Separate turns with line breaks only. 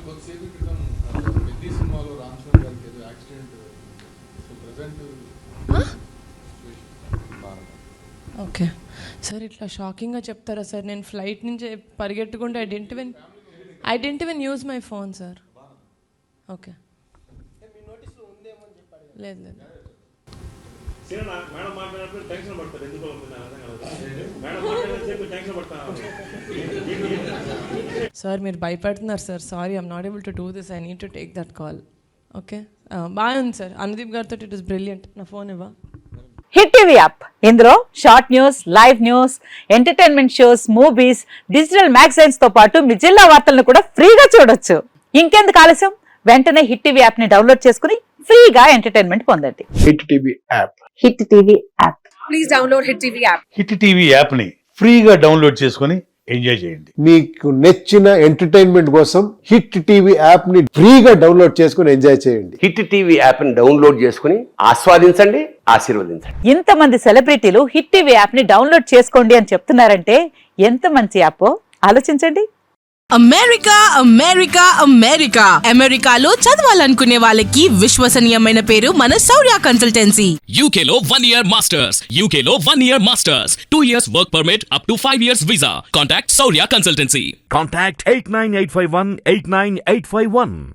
కొద్దిసేపు క్రితం పెద్ద సినిమాలో రామ్ చరణ్ గారికి ఏదో accident, so present
okay sir, ఇట్లా షాకింగ్గా చెప్తారా సార్? నేను ఫ్లైట్ నుంచి పరిగెట్టుకుంటే I didn't even use my phone sir. Okay, లేదు లేదు సార్, మీరు భయపడుతున్నారు sir. Sorry, I'm not able to do this. I need to take that call. Okay, బాగా ఉంది సార్. అనుదీప్ గారితో ఇట్ ఇస్ బ్రిలియంట్. నా ఫోన్ ఇవ్వ.
హిట్ టీవీ యాప్, ఇందులో short news, live news, entertainment shows, movies, digital magazines తో పాటు మీ జిల్లా వార్తలను కూడా ఫ్రీగా చూడొచ్చు. ఇంకెందుకు ఆలస్యం, వెంటనే హిట్ టీవీ యాప్ ని డౌన్లోడ్ చేసుకుని ఫ్రీగా ఎంటర్టైన్మెంట్ పొందండి.
Hit TV app.
Hit TV app.
Please download hit TV app.
Hit TV app ని ఫ్రీగా డౌన్లోడ్ చేసుకుని ఎంజాయ్ చేయండి.
మీకు నచ్చిన ఎంటర్టైన్మెంట్ కోసం హిట్ టీవీ యాప్ ని ఫ్రీగా డౌన్లోడ్ చేసుకుని ఎంజాయ్ చేయండి.
హిట్ టీవీ యాప్ ని డౌన్లోడ్ చేసుకుని ఆస్వాదించండి, ఆశీర్వదించండి.
ఇంతమంది సెలబ్రిటీలు హిట్ టీవీ యాప్ ని డౌన్లోడ్ చేసుకోండి అని చెప్తున్నారంటే ఎంత మంచి యాప్ ఆలోచించండి.
అమెరికా అమెరికా అమెరికా అమెరికాలో చదవాలనుకునే వాళ్ళకి విశ్వసనీయమైన పేరు మన శౌర్య కన్సల్టెన్సీ.
UK లో 1 year masters, UK లో 1 year masters, 2 years work permit up to 5 years visa. Contact Saurya Consultancy.
Contact 89851 89851.